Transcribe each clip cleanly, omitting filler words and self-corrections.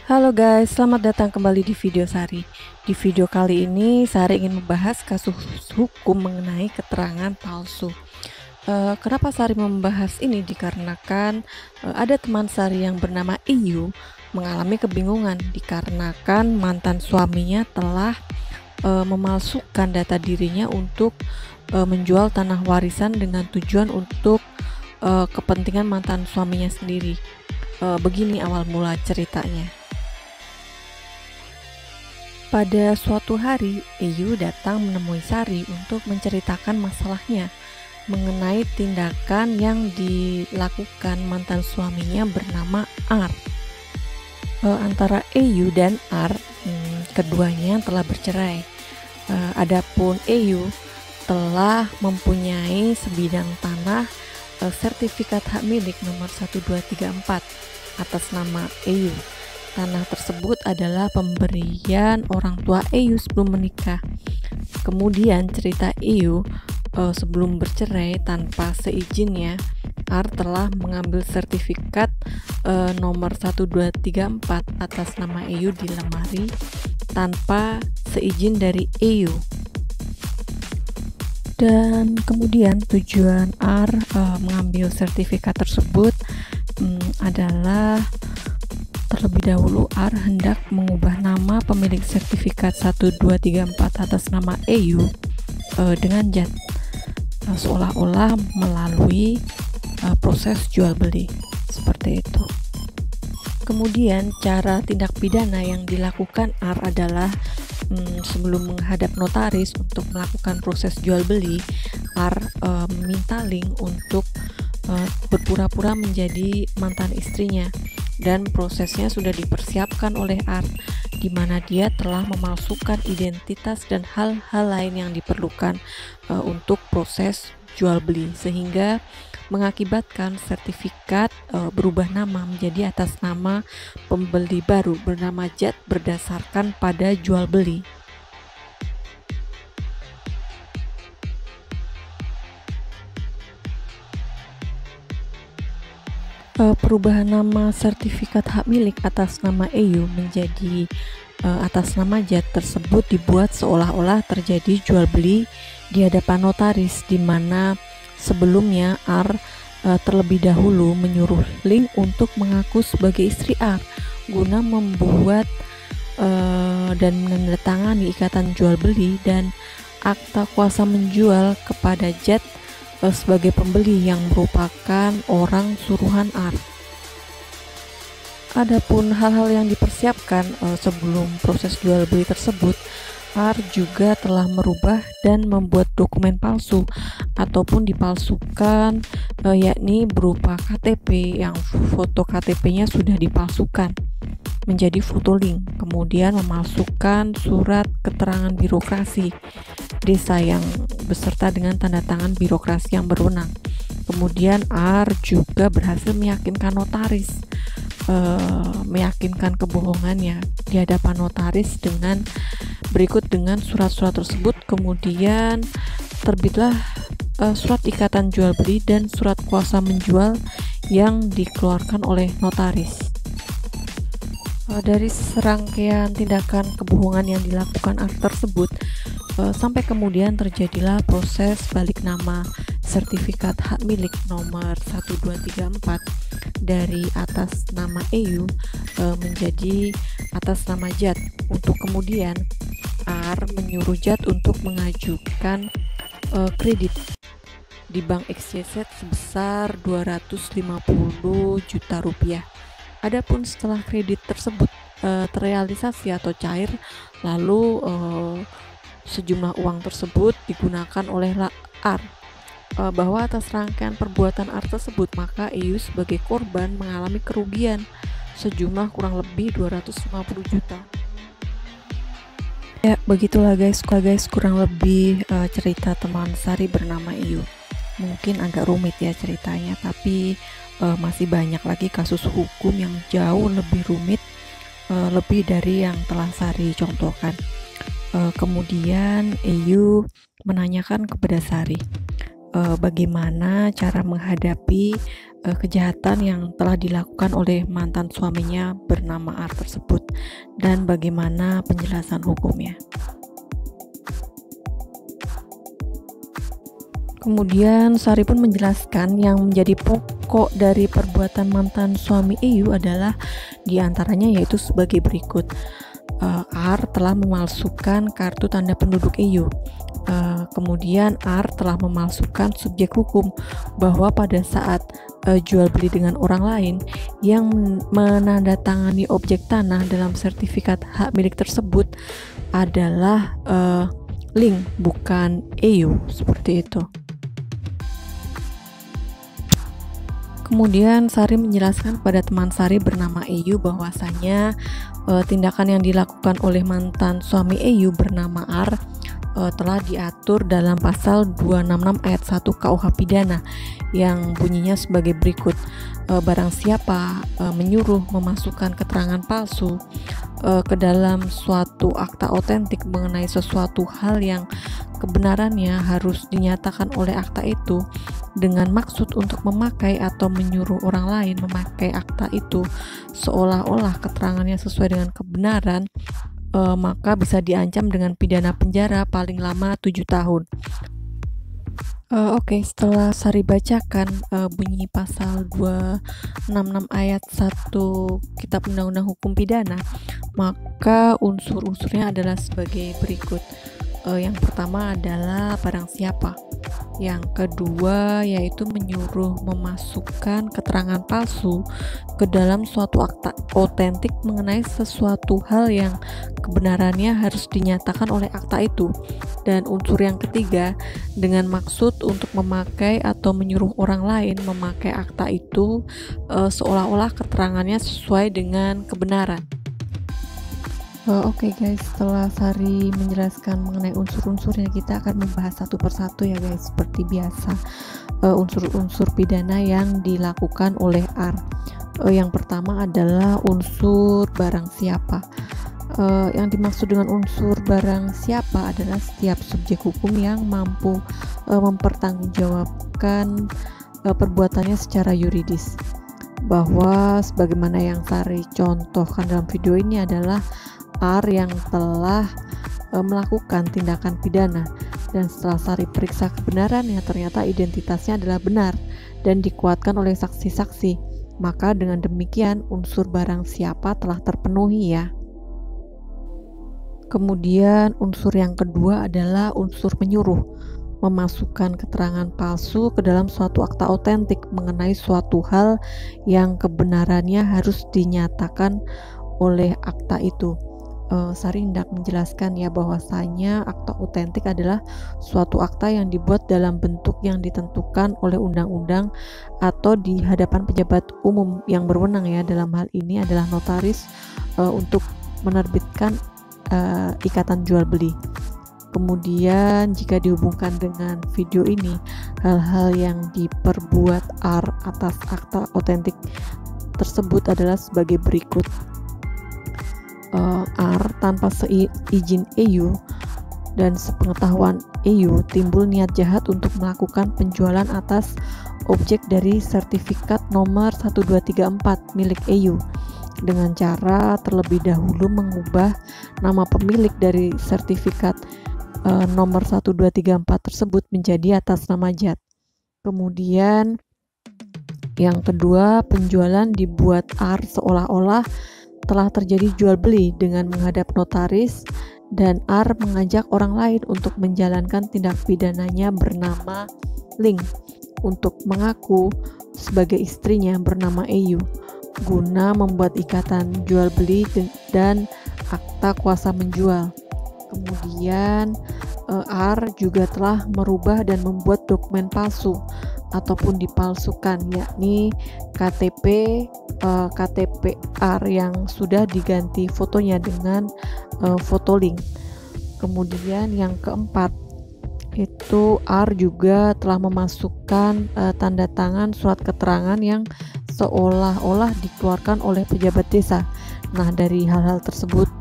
Halo guys, selamat datang kembali di video Sari. Di video kali ini Sari ingin membahas kasus hukum mengenai keterangan palsu. Kenapa Sari membahas ini? Dikarenakan ada teman Sari yang bernama Iyu mengalami kebingungan dikarenakan mantan suaminya telah memalsukan data dirinya untuk menjual tanah warisan dengan tujuan untuk kepentingan mantan suaminya sendiri. Begini awal mula ceritanya. Pada suatu hari, Iyu datang menemui Sari untuk menceritakan masalahnya mengenai tindakan yang dilakukan mantan suaminya bernama R. Antara Iyu dan R, keduanya telah bercerai. Adapun Iyu telah mempunyai sebidang tanah sertifikat hak milik nomor 1234 atas nama Iyu. Tanah tersebut adalah pemberian orang tua Iyu sebelum menikah. Kemudian cerita Iyu sebelum bercerai tanpa seizinnya, R telah mengambil sertifikat nomor 1234 atas nama Iyu di lemari tanpa seizin dari Iyu. Dan kemudian tujuan R mengambil sertifikat tersebut adalah terlebih dahulu R hendak mengubah nama pemilik sertifikat 1234 atas nama Iyu dengan Jat, seolah-olah melalui proses jual beli seperti itu. Kemudian cara tindak pidana yang dilakukan R adalah sebelum menghadap notaris untuk melakukan proses jual beli, R meminta link untuk berpura-pura menjadi mantan istrinya. Dan prosesnya sudah dipersiapkan oleh R, di mana dia telah memalsukan identitas dan hal-hal lain yang diperlukan untuk proses jual beli, sehingga mengakibatkan sertifikat berubah nama menjadi atas nama pembeli baru bernama Jat berdasarkan pada jual beli. Perubahan nama sertifikat hak milik atas nama Iyu menjadi atas nama Jat tersebut dibuat seolah-olah terjadi jual beli di hadapan notaris, di mana sebelumnya R terlebih dahulu menyuruh Link untuk mengaku sebagai istri R guna membuat dan menandatangani ikatan jual beli dan akta kuasa menjual kepada Jat sebagai pembeli yang merupakan orang suruhan R. Adapun hal-hal yang dipersiapkan sebelum proses jual beli tersebut, R juga telah merubah dan membuat dokumen palsu ataupun dipalsukan, yakni berupa KTP yang foto KTP-nya sudah dipalsukan menjadi foto Link, kemudian memalsukan surat keterangan birokrasi desa yang beserta dengan tanda tangan birokrasi yang berwenang. Kemudian R juga berhasil meyakinkan notaris, meyakinkan kebohongannya di hadapan notaris dengan surat-surat tersebut. Kemudian terbitlah surat ikatan jual beli dan surat kuasa menjual yang dikeluarkan oleh notaris. Dari serangkaian tindakan kebohongan yang dilakukan R tersebut, sampai kemudian terjadilah proses balik nama sertifikat hak milik nomor 1234 dari atas nama Iyu menjadi atas nama Jat, untuk kemudian R menyuruh Jat untuk mengajukan kredit di Bank XYZ sebesar 250 juta rupiah. Adapun setelah kredit tersebut terrealisasi atau cair, lalu sejumlah uang tersebut digunakan oleh R. Bahwa atas rangkaian perbuatan R tersebut, maka Iyu sebagai korban mengalami kerugian sejumlah kurang lebih 250 juta. Ya, begitulah guys, kurang lebih cerita teman Sari bernama Iyu. Mungkin agak rumit ya ceritanya, tapi masih banyak lagi kasus hukum yang jauh lebih rumit, lebih dari yang telah Sari contohkan. Kemudian Iyu menanyakan kepada Sari bagaimana cara menghadapi kejahatan yang telah dilakukan oleh mantan suaminya bernama R tersebut dan bagaimana penjelasan hukumnya. Kemudian Sari pun menjelaskan yang menjadi pokok dari perbuatan mantan suami EU adalah diantaranya yaitu sebagai berikut. R telah memalsukan kartu tanda penduduk EU. Kemudian R telah memalsukan subjek hukum bahwa pada saat jual beli dengan orang lain yang menandatangani objek tanah dalam sertifikat hak milik tersebut adalah Link bukan EU, seperti itu. Kemudian Sari menjelaskan kepada teman Sari bernama EU bahwasanya tindakan yang dilakukan oleh mantan suami EU bernama R telah diatur dalam pasal 266 ayat 1 KUH Pidana yang bunyinya sebagai berikut. Barang siapa menyuruh memasukkan keterangan palsu ke dalam suatu akta otentik mengenai sesuatu hal yang kebenarannya harus dinyatakan oleh akta itu dengan maksud untuk memakai atau menyuruh orang lain memakai akta itu seolah-olah keterangannya sesuai dengan kebenaran, maka bisa diancam dengan pidana penjara paling lama 7 tahun. Oke, setelah Sari bacakan bunyi pasal 266 ayat 1 Kitab Undang-Undang Hukum Pidana, maka unsur-unsurnya adalah sebagai berikut. Yang pertama adalah barang siapa. Yang kedua yaitu menyuruh memasukkan keterangan palsu ke dalam suatu akta otentik mengenai sesuatu hal yang kebenarannya harus dinyatakan oleh akta itu. Dan unsur yang ketiga dengan maksud untuk memakai atau menyuruh orang lain memakai akta itu seolah-olah keterangannya sesuai dengan kebenaran. Oke guys, setelah Sari menjelaskan mengenai unsur-unsurnya, kita akan membahas satu persatu ya guys, seperti biasa. Unsur-unsur pidana yang dilakukan oleh R. Yang pertama adalah unsur barang siapa. Yang dimaksud dengan unsur barang siapa adalah setiap subjek hukum yang mampu mempertanggungjawabkan perbuatannya secara yuridis. Bahwa sebagaimana yang Sari contohkan dalam video ini adalah R yang telah melakukan tindakan pidana dan setelah Sari periksa kebenarannya ternyata identitasnya adalah benar dan dikuatkan oleh saksi-saksi, maka dengan demikian unsur barang siapa telah terpenuhi ya. Kemudian unsur yang kedua adalah unsur menyuruh memasukkan keterangan palsu ke dalam suatu akta otentik mengenai suatu hal yang kebenarannya harus dinyatakan oleh akta itu. Sari hendak menjelaskan ya bahwasanya akta otentik adalah suatu akta yang dibuat dalam bentuk yang ditentukan oleh undang-undang atau di hadapan pejabat umum yang berwenang ya, dalam hal ini adalah notaris untuk menerbitkan ikatan jual beli. Kemudian jika dihubungkan dengan video ini, hal-hal yang diperbuat R atas akta otentik tersebut adalah sebagai berikut. R tanpa seizin EU dan sepengetahuan EU timbul niat jahat untuk melakukan penjualan atas objek dari sertifikat nomor 1234 milik EU dengan cara terlebih dahulu mengubah nama pemilik dari sertifikat nomor 1234 tersebut menjadi atas nama Jat. Kemudian yang kedua, penjualan dibuat R seolah-olah telah terjadi jual beli dengan menghadap notaris dan R mengajak orang lain untuk menjalankan tindak pidananya bernama Link untuk mengaku sebagai istrinya bernama EU guna membuat ikatan jual beli dan akta kuasa menjual. Kemudian R juga telah merubah dan membuat dokumen palsu ataupun dipalsukan, yakni KTP R yang sudah diganti fotonya dengan foto Link. Kemudian yang keempat itu R juga telah memasukkan tanda tangan surat keterangan yang seolah-olah dikeluarkan oleh pejabat desa. Nah, dari hal-hal tersebut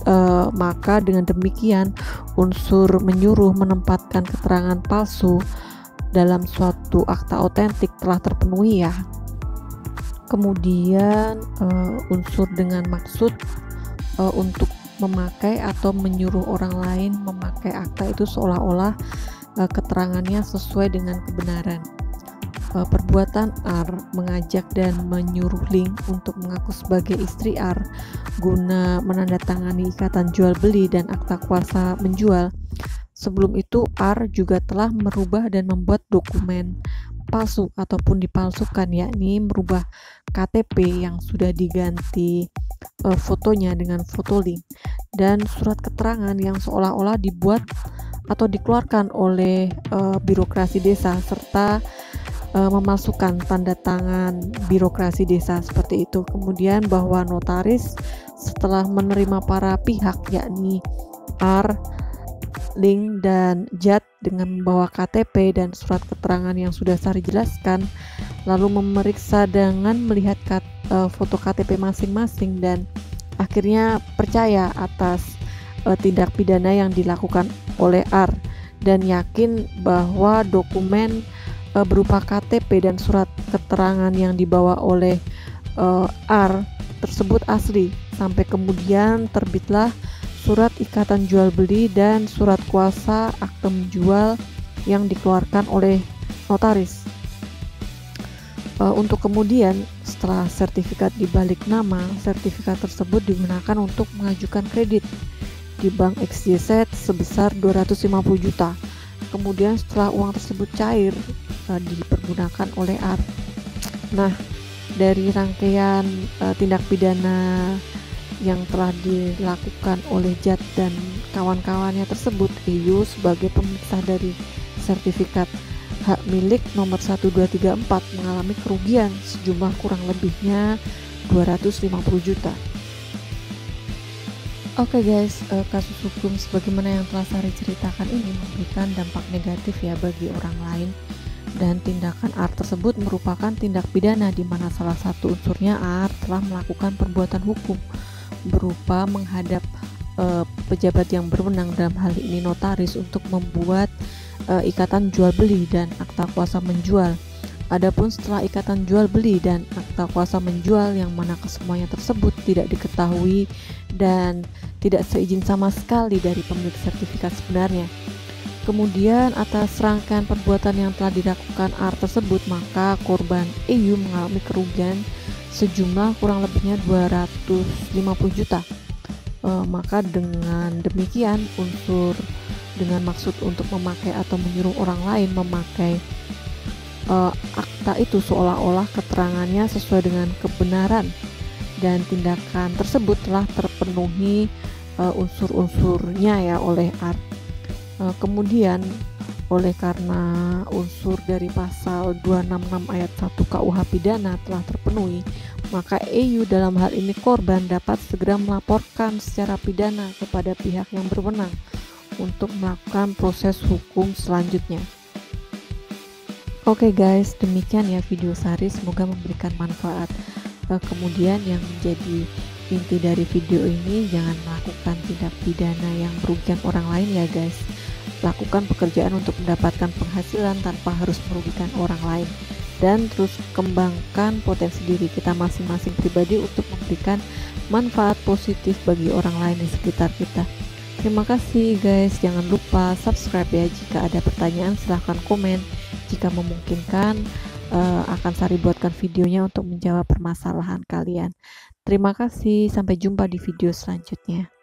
maka dengan demikian unsur menyuruh menempatkan keterangan palsu dalam suatu akta otentik telah terpenuhi ya. Kemudian unsur dengan maksud untuk memakai atau menyuruh orang lain memakai akta itu seolah-olah keterangannya sesuai dengan kebenaran. Perbuatan R mengajak dan menyuruh Ling untuk mengaku sebagai istri R guna menandatangani ikatan jual beli dan akta kuasa menjual. Sebelum itu R juga telah merubah dan membuat dokumen palsu ataupun dipalsukan, yakni merubah KTP yang sudah diganti fotonya dengan foto Ling, dan surat keterangan yang seolah-olah dibuat atau dikeluarkan oleh birokrasi desa, serta memasukkan tanda tangan birokrasi desa seperti itu. Kemudian bahwa notaris setelah menerima para pihak yakni R, Ling, dan Jat dengan membawa KTP dan surat keterangan yang sudah Sari jelaskan, lalu memeriksa dengan melihat foto KTP masing-masing dan akhirnya percaya atas tindak pidana yang dilakukan oleh R dan yakin bahwa dokumen berupa KTP dan surat keterangan yang dibawa oleh R tersebut asli. Sampai kemudian terbitlah surat ikatan jual beli dan surat kuasa akte menjual yang dikeluarkan oleh notaris. Untuk kemudian setelah sertifikat dibalik nama, sertifikat tersebut digunakan untuk mengajukan kredit di Bank XYZ sebesar 250 juta. Kemudian setelah uang tersebut cair, dipergunakan oleh R. Nah, dari rangkaian tindak pidana yang telah dilakukan oleh Jat dan kawan-kawannya tersebut, EU sebagai pemeriksa dari sertifikat hak milik nomor 1234 mengalami kerugian sejumlah kurang lebihnya 250 juta. Oke guys, kasus hukum sebagaimana yang telah Sari ceritakan ini memberikan dampak negatif ya bagi orang lain, dan tindakan R tersebut merupakan tindak pidana di mana salah satu unsurnya R telah melakukan perbuatan hukum berupa menghadap pejabat yang berwenang, dalam hal ini notaris, untuk membuat ikatan jual beli dan akta kuasa menjual. Adapun setelah ikatan jual beli dan akta kuasa menjual yang mana kesemuanya tersebut tidak diketahui dan tidak seizin sama sekali dari pemilik sertifikat sebenarnya, kemudian atas rangkaian perbuatan yang telah dilakukan R tersebut, maka korban EU mengalami kerugian sejumlah kurang lebihnya 250 juta. Maka dengan demikian unsur dengan maksud untuk memakai atau menyuruh orang lain memakai akta itu seolah-olah keterangannya sesuai dengan kebenaran, dan tindakan tersebut telah terpenuhi unsur-unsurnya ya oleh R. Kemudian oleh karena unsur dari pasal 266 ayat 1 KUH pidana telah terpenuhi, maka EU dalam hal ini korban dapat segera melaporkan secara pidana kepada pihak yang berwenang untuk melakukan proses hukum selanjutnya. Oke guys, demikian ya video Sari, semoga memberikan manfaat. Kemudian yang menjadi inti dari video ini, jangan melakukan tindak pidana yang merugikan orang lain ya guys. Lakukan pekerjaan untuk mendapatkan penghasilan tanpa harus merugikan orang lain, dan terus kembangkan potensi diri kita masing-masing pribadi untuk memberikan manfaat positif bagi orang lain di sekitar kita. Terima kasih guys, jangan lupa subscribe ya. Jika ada pertanyaan silahkan komen, jika memungkinkan akan Sari buatkan videonya untuk menjawab permasalahan kalian. Terima kasih, sampai jumpa di video selanjutnya.